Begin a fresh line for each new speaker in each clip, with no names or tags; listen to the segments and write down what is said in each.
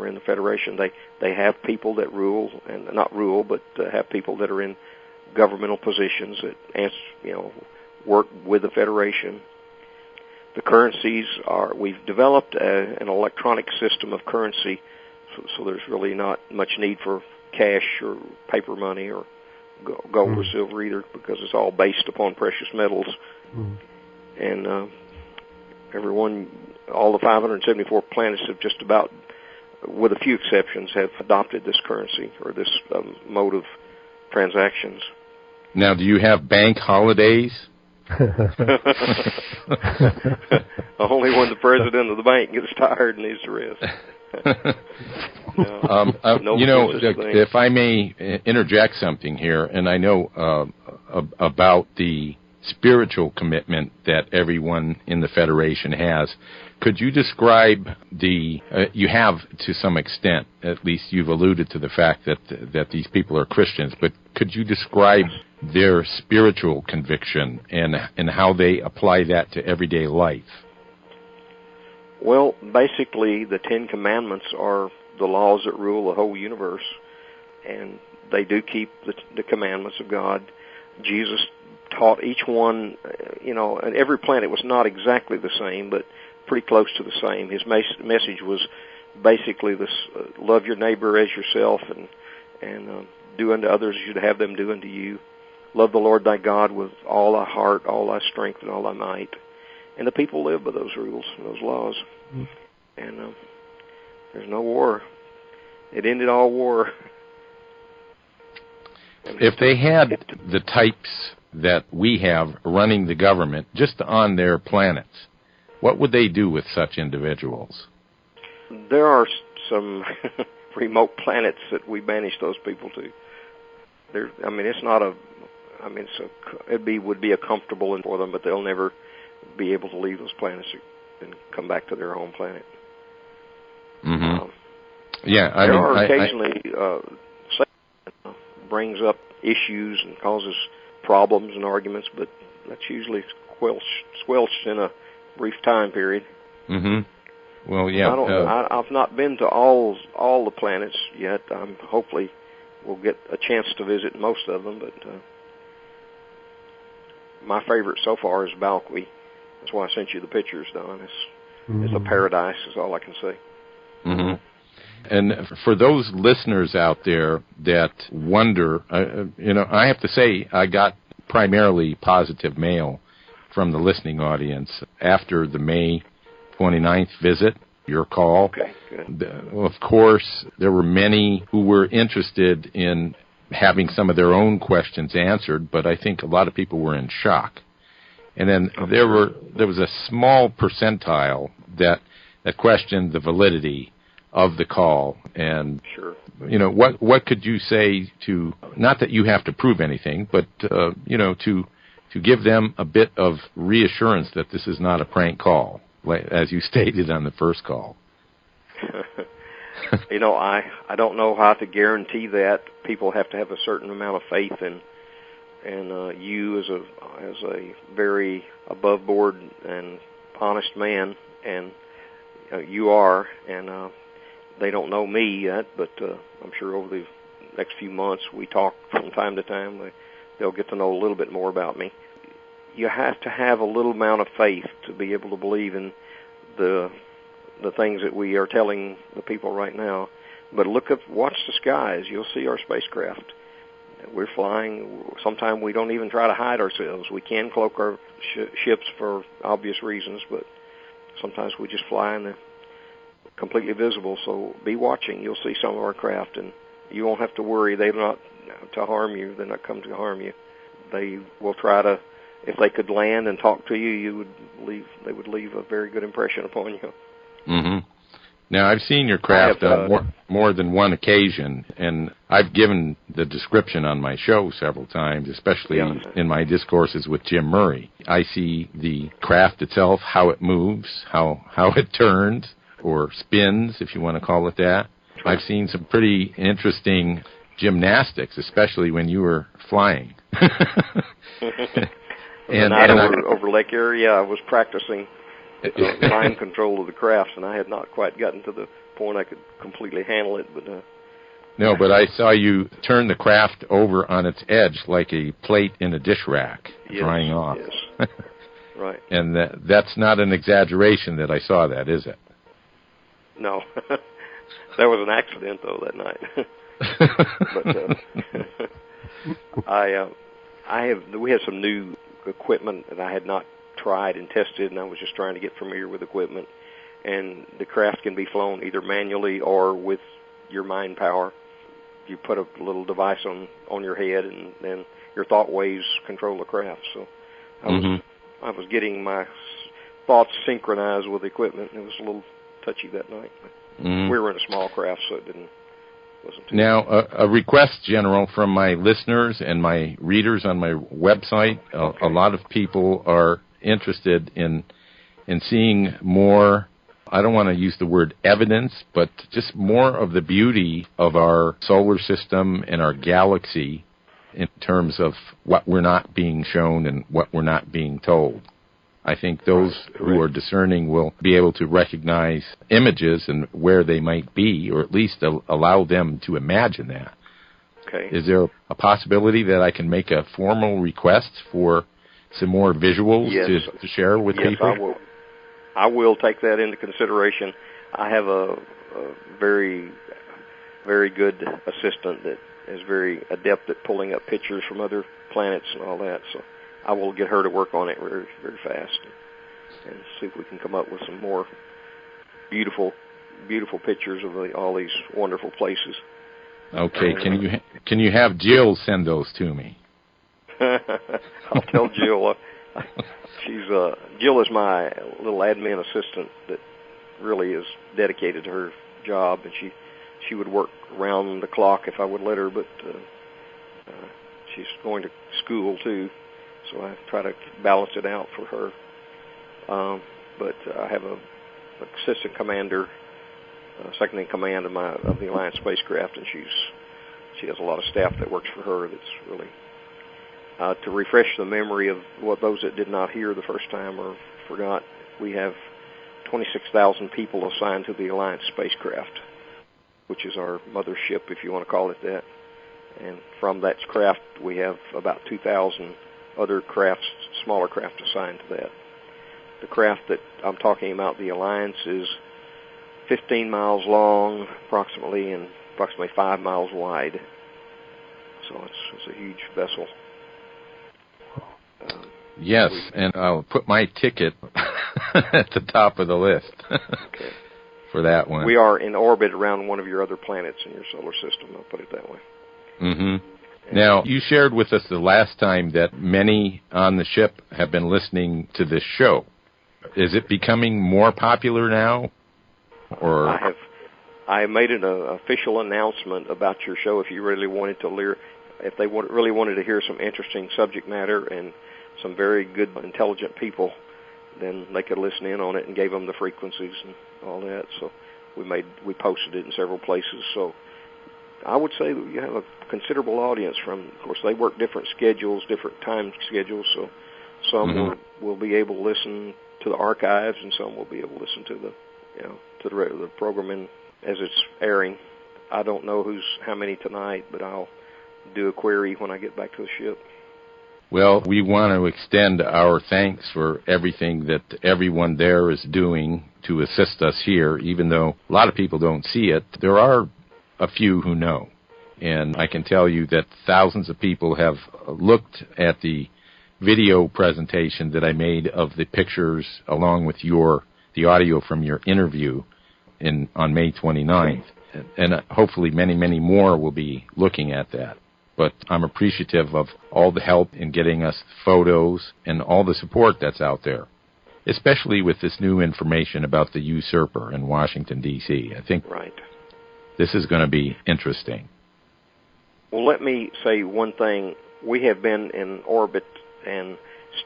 in the Federation. They have people that rule, and not rule, but have people that are in governmental positions that work with the Federation. The currencies we've developed an electronic system of currency, so there's really not much need for cash or paper money or gold or silver either, because it's all based upon precious metals. And all the 574 planets have just about, with a few exceptions, have adopted this currency or this mode of transactions.
Now, do you have bank holidays?
Only when the president of the bank gets tired and needs to rest.
If I may interject something here, and I know about the spiritual commitment that everyone in the Federation has, could you describe you have to some extent, at least you've alluded to the fact that these people are Christians, but could you describe their spiritual conviction and how they apply that to everyday life?
Well, basically, the Ten Commandments are the laws that rule the whole universe, and they do keep the commandments of God. Jesus taught each one, and every planet was not exactly the same, but pretty close to the same. His message was basically this: love your neighbor as yourself, and do unto others as you'd have them do unto you. Love the Lord thy God with all thy heart, all thy strength, and all thy might. And the people live by those rules and those laws. And there's no war. It ended all war.
If they had the types that we have running the government just on their planets, what would they do with such individuals?
There are some remote planets that we banish those people to. Would be a comfortable for them, but they'll never be able to leave those planets and come back to their home planet. Occasionally Satan brings up issues and causes problems and arguments, but that's usually squelched in a brief time period.
Well, yeah.
I've not been to all the planets yet. Hopefully we'll get a chance to visit most of them, but my favorite so far is Valkyrie. That's why I sent you the pictures, Don. It's a paradise, is all I can say.
And for those listeners out there that wonder, I have to say I got primarily positive mail from the listening audience after the May 29th visit, your call.
Okay, good.
Of course, there were many who were interested in having some of their own questions answered, but I think a lot of people were in shock. And then there was a small percentile that questioned the validity of the call. And
sure.
What could you say to, not that you have to prove anything, but to give them a bit of reassurance that this is not a prank call, as you stated on the first call?
I don't know how to guarantee that. People have to have a certain amount of faith in, and you as a very above board and honest man, and you are, and they don't know me yet, but I'm sure over the next few months we talk from time to time. They'll get to know a little bit more about me. You have to have a little amount of faith to be able to believe in the things that we are telling the people right now. But watch the skies. You'll see our spacecraft. We're flying. Sometimes we don't even try to hide ourselves. We can cloak our ships for obvious reasons, but sometimes we just fly and they're completely visible. So be watching. You'll see some of our craft, and you won't have to worry. They're not to harm you. They're not come to harm you. They will try to. If they could land and talk to you, they would leave a very good impression upon you.
Now, I've seen your craft on more than one occasion, and I've given the description on my show several times, especially in my discourses with Jim Murray. I see the craft itself, how it moves, how it turns, or spins, if you want to call it that. I've seen some pretty interesting gymnastics, especially when you were flying.
Over Lake Erie, I was practicing line control of the craft, and I had not quite gotten to the point I could completely handle it, but...
No, but I saw you turn the craft over on its edge like a plate in a dish rack, drying off.
Yes, right.
And that's not an exaggeration that I saw that, is it?
No. That was an accident, though, that night. But we had some new equipment that I had not tried and tested, and I was just trying to get familiar with equipment. And the craft can be flown either manually or with your mind power. You put a little device on your head, and then your thought waves control the craft. So I was getting my thoughts synchronized with the equipment, and it was a little touchy that night. We were in a small craft, so it wasn't too
Now, a request, General, from my listeners and my readers on my website.
Okay.
A lot of people are interested in seeing more, I don't want to use the word evidence, but just more of the beauty of our solar system and our galaxy in terms of what we're not being shown and what we're not being told. I think those who are discerning will be able to recognize images and where they might be, or at least allow them to imagine that.
Okay.
Is there a possibility that I can make a formal request for some more visuals to share with people?
I will take that into consideration. I have a very, very good assistant that is very adept at pulling up pictures from other planets and all that, so I will get her to work on it very, very fast and see if we can come up with some more beautiful, beautiful pictures of all these wonderful places.
Okay, can you have Jill send those to me?
I'll tell Jill. Jill is my little admin assistant that really is dedicated to her job, and she would work around the clock if I would let her, but she's going to school too, so I try to balance it out for her. But I have an assistant commander, second in command of the Alliance spacecraft, and she has a lot of staff that works for her that's really to refresh the memory of what those that did not hear the first time or forgot. We have 26,000 people assigned to the Alliance spacecraft, which is our mothership, if you want to call it that. And from that craft, we have about 2,000 other crafts, smaller craft assigned to that. The craft that I'm talking about, the Alliance, is 15 miles long, approximately, and approximately 5 miles wide. So it's a huge vessel.
Yes, and I'll put my ticket at the top of the list
okay.
for that one.
We are in orbit around one of your other planets in your solar system, I'll put it that way.
Mm-hmm. Now, you shared with us the last time that many on the ship have been listening to this show. Is it becoming more popular now? Or
I made an official announcement about your show. If you really wanted to if they really wanted to hear some interesting subject matter and some very good, intelligent people, then they could listen in on it, and gave them the frequencies and all that. So we posted it in several places. So I would say that you have a considerable audience from. Of course, they work different schedules, different time schedules. So some will be able to listen to the archives, and some will be able to listen to the programming as it's airing. I don't know how many tonight, but I'll do a query when I get back to the ship.
Well, we want to extend our thanks for everything that everyone there is doing to assist us here, even though a lot of people don't see it. There are a few who know. And I can tell you that thousands of people have looked at the video presentation that I made of the pictures along with the audio from your interview on May 29th. And hopefully many, many more will be looking at that. But I'm appreciative of all the help in getting us photos and all the support that's out there, especially with this new information about the usurper in Washington, D.C. I think this is going to be interesting.
Well, let me say one thing. We have been in orbit and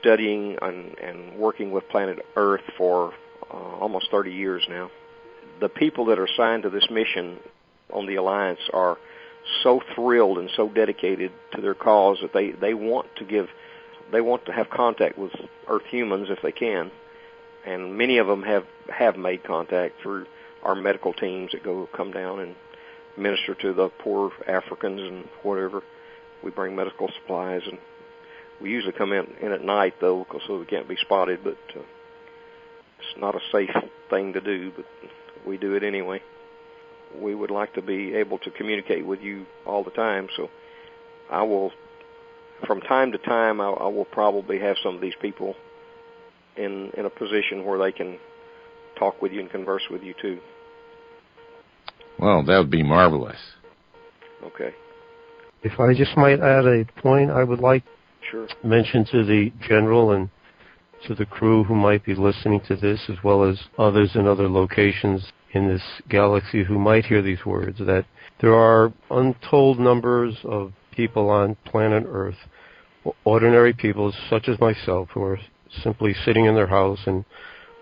studying and working with planet Earth for almost 30 years now. The people that are assigned to this mission on the Alliance are so thrilled and so dedicated to their cause that they want to have contact with Earth humans if they can, and many of them have made contact through our medical teams that come down and minister to the poor Africans and whatever. We bring medical supplies, and we usually come in at night, though, so we can't be spotted, but it's not a safe thing to do, but we do it anyway. We would like to be able to communicate with you all the time, so I will, from time to time, I will probably have some of these people in a position where they can talk with you and converse with you, too.
Well, that would be marvelous.
Okay.
If I just might add a point, I would like
to
mention to the General and to the crew who might be listening to this, as well as others in other locations in this galaxy who might hear these words, that there are untold numbers of people on planet Earth, ordinary people such as myself, who are simply sitting in their house and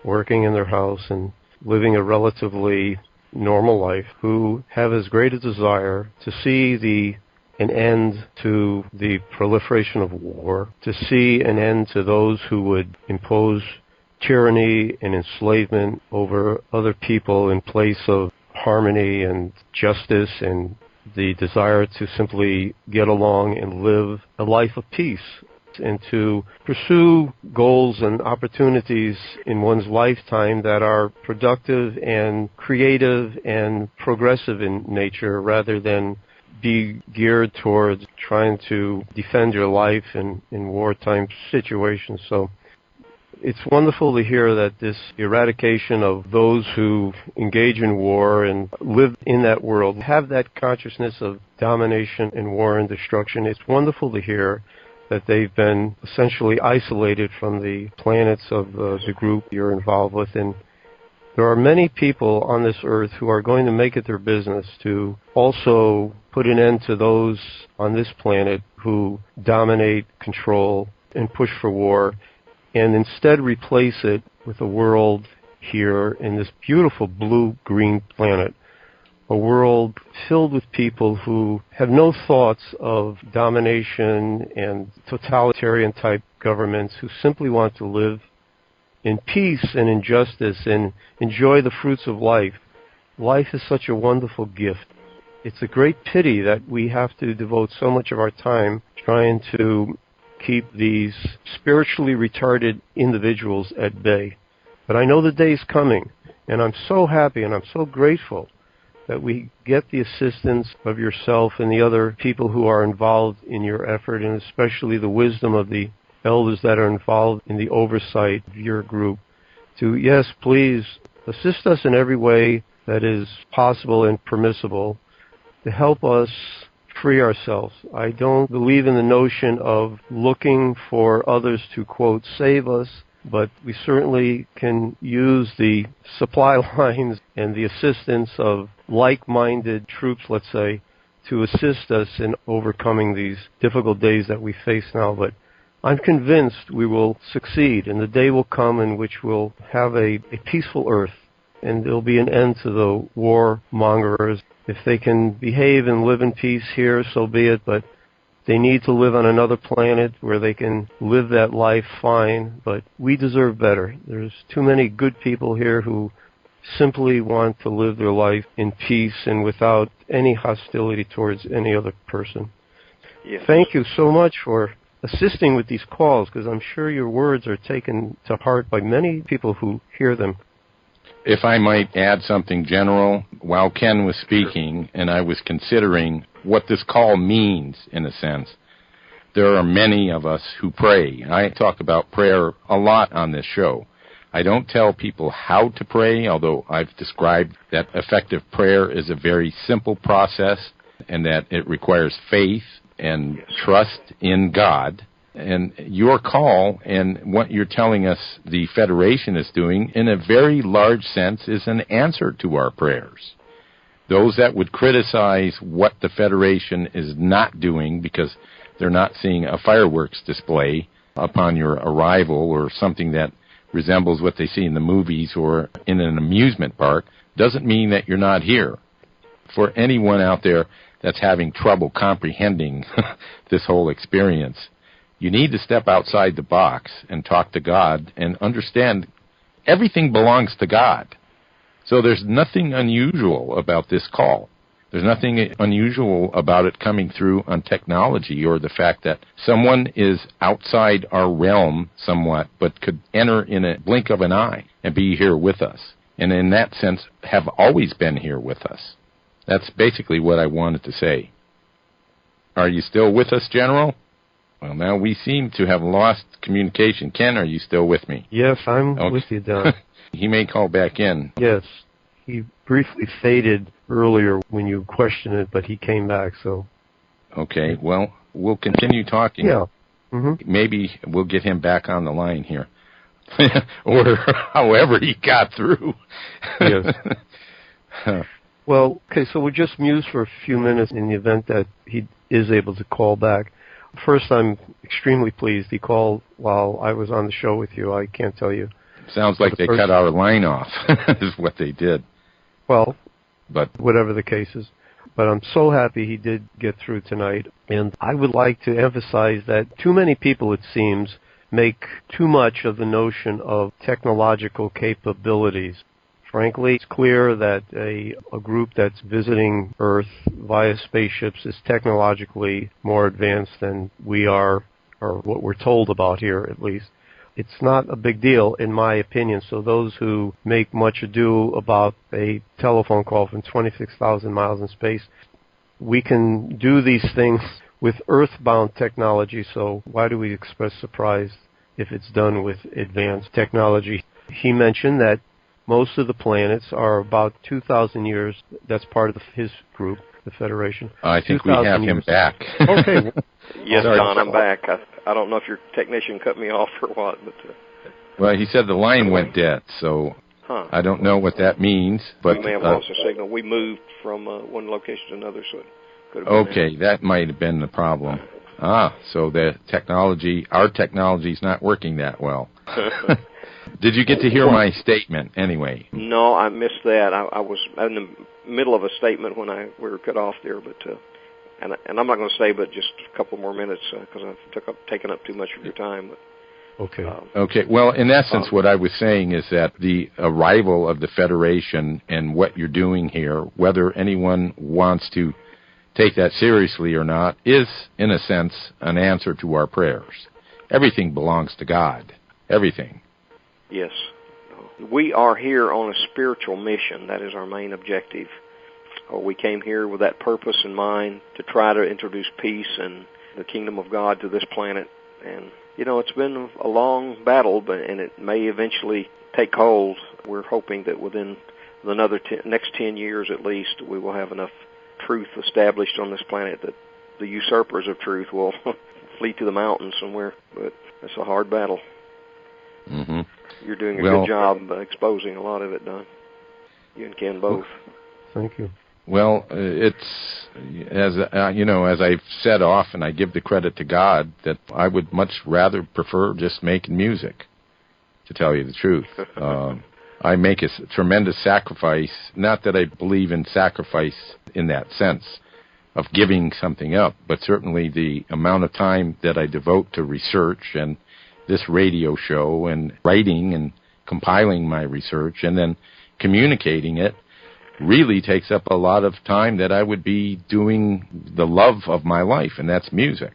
working in their house and living a relatively normal life, who have as great a desire to see an end to the proliferation of war, to see an end to those who would impose tyranny and enslavement over other people in place of harmony and justice, and the desire to simply get along and live a life of peace, and to pursue goals and opportunities in one's lifetime that are productive and creative and progressive in nature, rather than be geared towards trying to defend your life in wartime situations. So it's wonderful to hear that this eradication of those who engage in war and live in that world have that consciousness of domination and war and destruction. It's wonderful to hear that they've been essentially isolated from the planets of the group you're involved with. And there are many people on this earth who are going to make it their business to also put an end to those on this planet who dominate, control, and push for war, and instead replace it with a world here in this beautiful blue-green planet, a world filled with people who have no thoughts of domination and totalitarian-type governments, who simply want to live in peace and in justice and enjoy the fruits of life. Life is such a wonderful gift. It's a great pity that we have to devote so much of our time trying to keep these spiritually retarded individuals at bay. But I know the day's coming, and I'm so happy and I'm so grateful that we get the assistance of yourself and the other people who are involved in your effort, and especially the wisdom of the elders that are involved in the oversight of your group, to, yes, please assist us in every way that is possible and permissible to help us free ourselves. I don't believe in the notion of looking for others to, quote, save us, but we certainly can use the supply lines and the assistance of like-minded troops, let's say, to assist us in overcoming these difficult days that we face now. But I'm convinced we will succeed, and the day will come in which we'll have a peaceful earth, and there'll be an end to the warmongers. If they can behave and live in peace here, so be it, but they need to live on another planet where they can live that life fine, but we deserve better. There's too many good people here who simply want to live their life in peace and without any hostility towards any other person.
Yes.
Thank you so much for assisting with these calls, because I'm sure your words are taken to heart by many people who hear them.
If I might add something, General, while Ken was speaking and I was considering what this call means, in a sense, there are many of us who pray. I talk about prayer a lot on this show. I don't tell people how to pray, although I've described that effective prayer is a very simple process and that it requires faith and trust in God. And your call and what you're telling us the Federation is doing, in a very large sense, is an answer to our prayers. Those that would criticize what the Federation is not doing because they're not seeing a fireworks display upon your arrival or something that resembles what they see in the movies or in an amusement park, doesn't mean that you're not here. For anyone out there that's having trouble comprehending this whole experience, you need to step outside the box and talk to God and understand everything belongs to God. So there's nothing unusual about this call. There's nothing unusual about it coming through on technology or the fact that someone is outside our realm somewhat, but could enter in a blink of an eye and be here with us. And in that sense, have always been here with us. That's basically what I wanted to say. Are you still with us, General? Well, now we seem to have lost communication. Ken, are you still with me?
Yes, I'm with you, Don.
He may call back in.
Yes. He briefly faded earlier when you questioned it, but he came back, so...
Okay, well, we'll continue talking.
Yeah. Mm-hmm.
Maybe we'll get him back on the line here. Or however he got through.
Yes. Well, okay, so we'll just muse for a few minutes in the event that he is able to call back. First, I'm extremely pleased he called while I was on the show with you. I can't tell you.
Sounds like they cut our line off, is what they did.
Well,
but
whatever the case is. But I'm so happy he did get through tonight. And I would like to emphasize that too many people, it seems, make too much of the notion of technological capabilities. Frankly, it's clear that a group that's visiting Earth via spaceships is technologically more advanced than we are, or what we're told about here at least. It's not a big deal, in my opinion, so those who make much ado about a telephone call from 26,000 miles in space, we can do these things with earthbound technology, so why do we express surprise if it's done with advanced technology? He mentioned that most of the planets are about 2,000 years. That's part of his group, the Federation.
I think we have him back.
Okay.
Yes, Don, I'm back. I don't know if your technician cut me off or what, but...
Well, he said the line went dead, so I don't know what that means. But
we may have lost a signal. We moved from one location to another, so it could have been
okay, that might have been the problem. So the technology, our technology is not working that well. Did you get to hear my statement anyway?
No, I missed that. I was in the middle of a statement when we were cut off there, but and I'm not going to stay but just a couple more minutes because I've taken up too much of your time. But,
okay.
Okay. Well, in essence, what I was saying is that the arrival of the Federation and what you're doing here, whether anyone wants to take that seriously or not, is, in a sense, an answer to our prayers. Everything belongs to God. Everything.
Yes. We are here on a spiritual mission. That is our main objective. We came here with that purpose in mind to try to introduce peace and the kingdom of God to this planet. And, it's been a long battle, and it may eventually take hold. We're hoping that within the next 10 years at least, we will have enough truth established on this planet that the usurpers of truth will flee to the mountains somewhere. But it's a hard battle.
Mm-hmm.
You're doing a good job exposing a lot of it, Don. You and Ken both.
Thank you.
Well, it's, as I've said often, I give the credit to God that I would much rather prefer just making music, to tell you the truth. I make a tremendous sacrifice, not that I believe in sacrifice in that sense of giving something up, but certainly the amount of time that I devote to research and this radio show and writing and compiling my research and then communicating it really takes up a lot of time that I would be doing the love of my life, and that's music.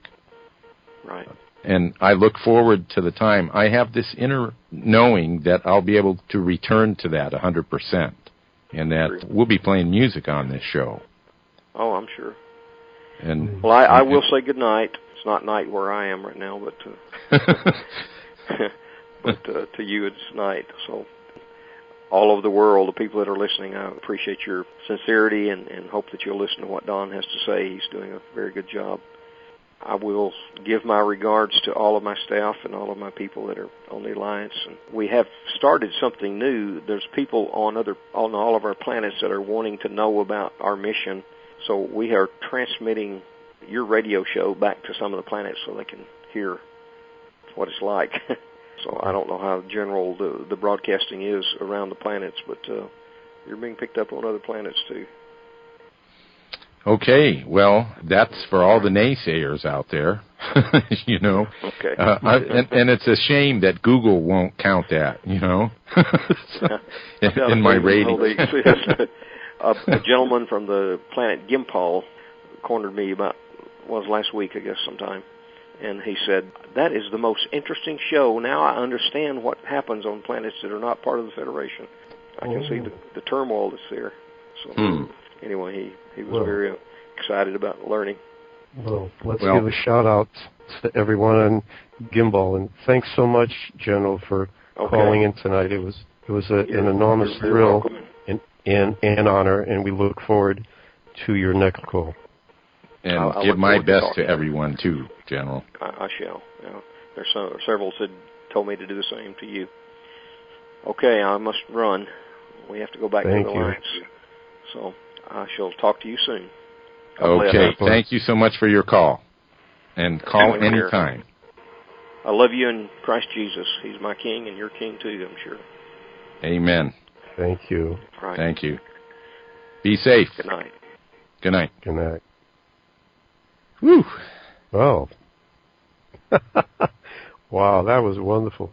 Right.
And I look forward to the time. I have this inner knowing that I'll be able to return to that 100%, and that we'll be playing music on this show.
Oh, I'm sure.
And
well, I will say good night. It's not night where I am right now, but to you it's night. So all over the world, the people that are listening, I appreciate your sincerity and hope that you'll listen to what Don has to say. He's doing a very good job. I will give my regards to all of my staff and all of my people that are on the Alliance. And we have started something new. There's people on all of our planets that are wanting to know about our mission. So we are transmitting your radio show back to some of the planets so they can hear what it's like. So I don't know how general the broadcasting is around the planets, but you're being picked up on other planets too.
Okay, well, that's for all the naysayers out there, you know.
Okay.
And it's a shame that Google won't count that, you know, in my rating.
A gentleman from the planet Gimpal cornered me last week, I guess, sometime. And he said, that is the most interesting show. Now I understand what happens on planets that are not part of the Federation. I can see the turmoil that's there. So anyway, he was very excited about learning.
Well, let's give a shout-out to everyone on Gimbal. And thanks so much, General, for calling in tonight. It was an enormous thrill and honor, and we look forward to your next call.
And I'll give my best to everyone, too, General.
I shall. Yeah. There's several that told me to do the same to you. Okay, I must run. We have to go back to the lines. So I shall talk to you soon.
Okay, thank you so much for your call. And call anytime.
I love you in Christ Jesus. He's my King, and you're King, too, I'm sure.
Amen.
Thank you.
Right.
Thank you. Be safe.
Good night.
Good night.
Good night.
Whew.
Oh. Wow, that was wonderful.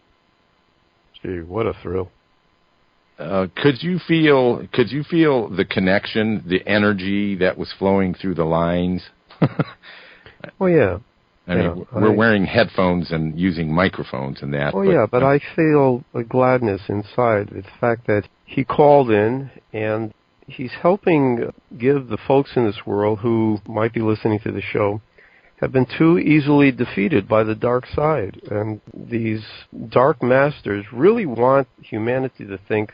Gee, what a thrill.
Could you feel the connection, the energy that was flowing through the lines?
Oh, yeah.
I mean, we're wearing headphones and using microphones and that.
But I feel a gladness inside. The fact that he called in and he's helping give the folks in this world who might be listening to the show have been too easily defeated by the dark side. And these dark masters really want humanity to think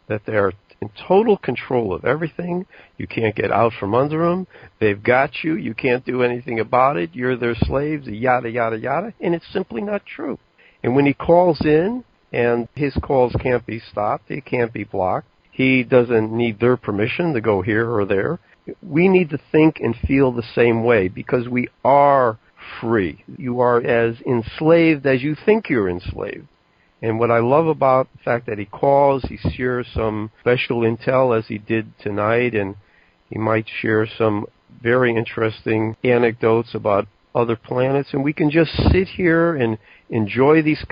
that they're in total control of everything. You can't get out from under them. They've got you. You can't do anything about it. You're their slaves, yada, yada, yada. And it's simply not true. And when he calls in, and his calls can't be stopped, they can't be blocked, he doesn't need their permission to go here or there. We need to think and feel the same way because we are free. You are as enslaved as you think you're enslaved. And what I love about the fact that he calls, he shares some special intel as he did tonight, and he might share some very interesting anecdotes about other planets, and we can just sit here and enjoy these